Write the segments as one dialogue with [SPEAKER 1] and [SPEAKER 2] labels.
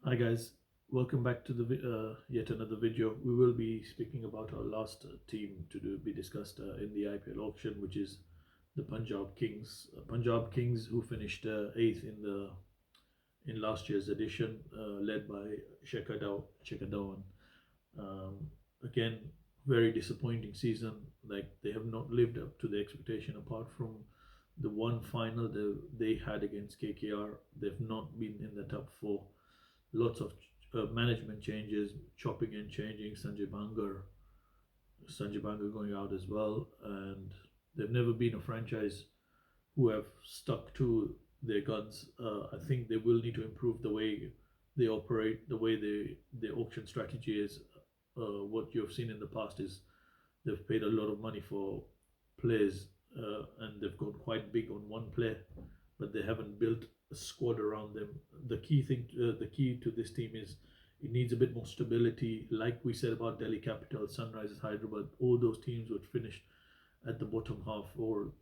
[SPEAKER 1] Hi guys, welcome back to the yet another video. We will be speaking about our last team be discussed in the IPL auction, which is the Punjab Kings. Punjab Kings, who finished eighth in last year's edition, led by Shekhar Dhawan. Um, Again, very disappointing season. Like they have not lived up to the expectation. Apart from the one final they had against KKR, they've not been in the top four. Lots of management changes, chopping and changing. Sanjay Bangar going out as well, and they've never been a franchise who have stuck to their guns. I think they will need to improve the way they operate, the way their auction strategy is. What you've seen in the past is they've paid a lot of money for players, and they've gone quite big on one player, but they haven't built a squad around them. The key to this team is it needs a bit more stability. Like we said about Delhi Capitals, Sunrisers Hyderabad, all those teams would finish at the bottom half or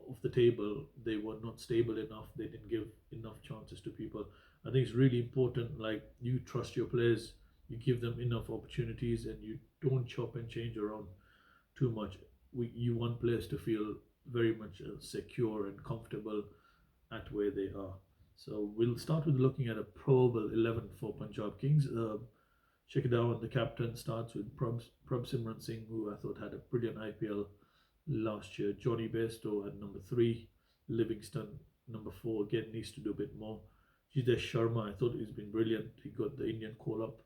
[SPEAKER 1] of the table. They were not stable enough. They didn't give enough chances to people. I think it's really important. Like you trust your players, you give them enough opportunities, and you don't chop and change around too much. You want players to feel very much secure and comfortable at where they are. So we'll start with looking at a probable 11 for Punjab Kings. Check it out. The captain starts with Prab Simran Singh, who I thought had a brilliant IPL last year. Johnny Bairstow at number 3. Livingston number 4. Again, needs to do a bit more. Jidesh Sharma, I thought he's been brilliant. He got the Indian call up.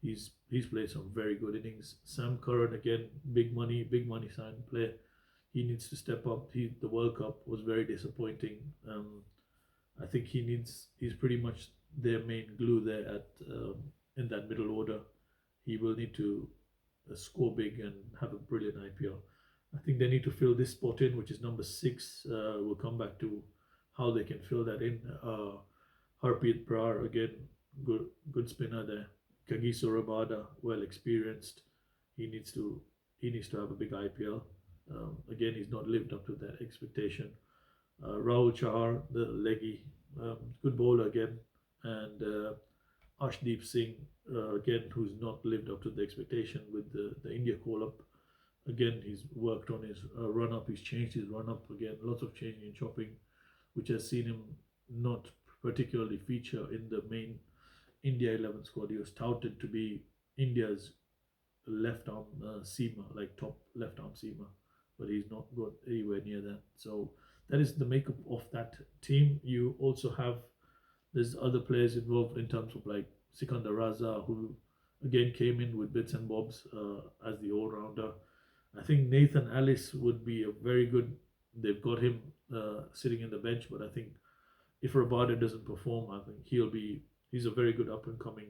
[SPEAKER 1] He's played some very good innings. Sam Curran, again, big money sign player. He needs to step up. The World Cup was very disappointing. I think he's pretty much their main glue there at in that middle order. He will need to score big and have a brilliant IPL. I think they need to fill this spot in, which is number 6. We'll come back to how they can fill that in. Harpreet Brar, again, good spinner there. Kagiso Rabada, well experienced. He needs to have a big IPL. Again, he's not lived up to that expectation. Rahul Chahar, the leggy, good bowler again, and Ashdeep Singh, again, who's not lived up to the expectation with the India call up. Again, he's worked on his run up. He's changed his run up again. Lots of changing and chopping, which has seen him not particularly feature in the main India 11 squad. He was touted to be India's left arm seamer, like top left arm seamer, but he's not got anywhere near that. So that is the makeup of that team. You also have there's other players involved in terms of like Sikandar Raza, who again came in with bits and bobs as the all rounder. I think Nathan Ellis would be a very good. They've got him sitting in the bench, but I think if Rabada doesn't perform, I think he's a very good up and coming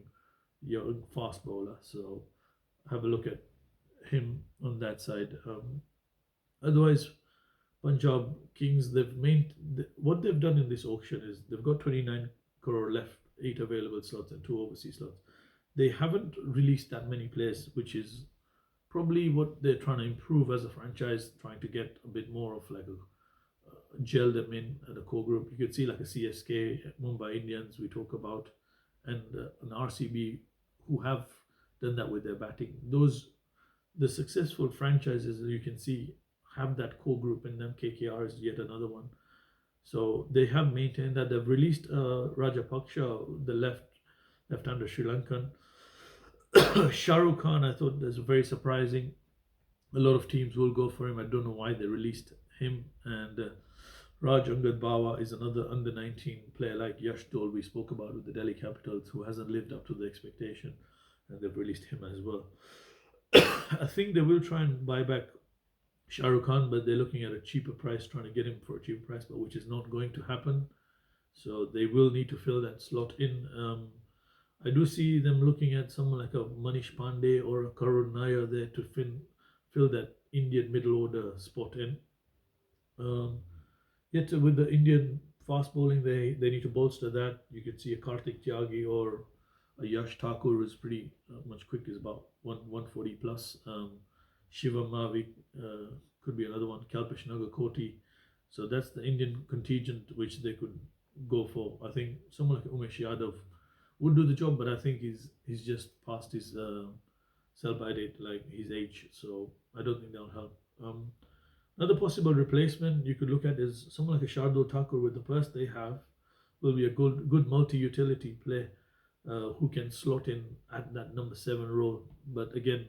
[SPEAKER 1] young fast bowler. So have a look at him on that side. Otherwise, Punjab Kings, what they've done in this auction is they've got 29 crore left, 8 available slots and 2 overseas slots. They haven't released that many players, which is probably what they're trying to improve as a franchise, trying to get a bit more of like a gel them in at a core group. You could see like a CSK, Mumbai Indians we talk about, and an RCB who have done that with their batting. The successful franchises that you can see have that core group in them. KKR is yet another one. So they have maintained that. They've released Rajapaksha, the left-hander Sri Lankan. Shah Rukh Khan, I thought that's very surprising. A lot of teams will go for him. I don't know why they released him. And Raj Angad Bawa is another under 19 player like Yash Dole we spoke about with the Delhi Capitals, who hasn't lived up to the expectation, and they've released him as well. I think they will try and buy back Shah Rukh Khan, but they're looking at a cheaper price, trying to get him for a cheaper price, but which is not going to happen. So they will need to fill that slot in. I do see them looking at someone like a Manish Pandey or a Karun Nair there to fill that Indian middle order spot in. Yet with the Indian fast bowling, they need to bolster that. You can see a Karthik Tyagi or a Yash Thakur is pretty much quick, is about 140 plus. Shiva Mavi could be another one. Kalpesh Nagakoti. So that's the Indian contingent which they could go for. I think someone like Umesh Yadav would do the job, but I think he's just past his sell-by date, like his age. So I don't think that'll help. Another possible replacement you could look at is someone like a Shardul Thakur. With the purse they have, will be a good multi-utility play who can slot in at that number 7 role. But again,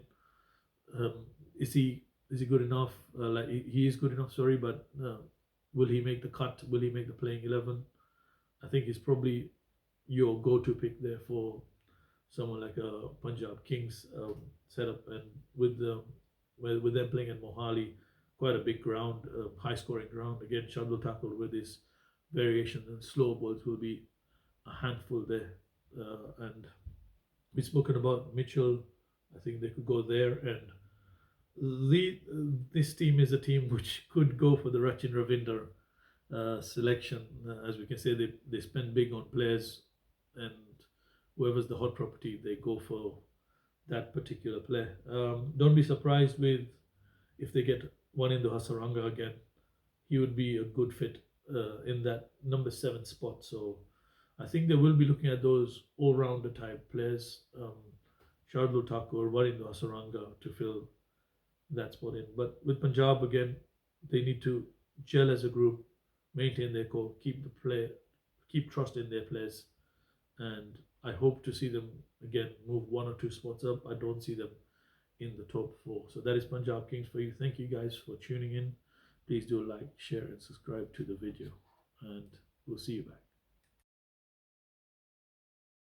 [SPEAKER 1] um, is he good enough? Like he is good enough, sorry, but will he make the cut? Will he make the playing 11? I think he's probably your go-to pick there for someone like a Punjab Kings setup, and with the with them playing at Mohali, quite a big ground, high-scoring ground. Again, Shardul Thakur with his variations and slow balls will be a handful there. And we've spoken about Mitchell. I think they could go there, and this team is a team which could go for the Rachin Ravinder selection. As we can say, they spend big on players, and whoever's the hot property, they go for that particular player. Don't be surprised with if they get one into Hasaranga again. He would be a good fit in that number 7 spot. So I think they will be looking at those all-rounder type players. Shardul Thakur, Varinder Hasaranga to fill that spot in. But with Punjab again, they need to gel as a group, maintain their core, keep trust in their players, and I hope to see them again move 1 or 2 spots up. I don't see them in the top 4. So that is Punjab Kings for you. Thank you guys for tuning in. Please do like, share, and subscribe to the video, and we'll see you back.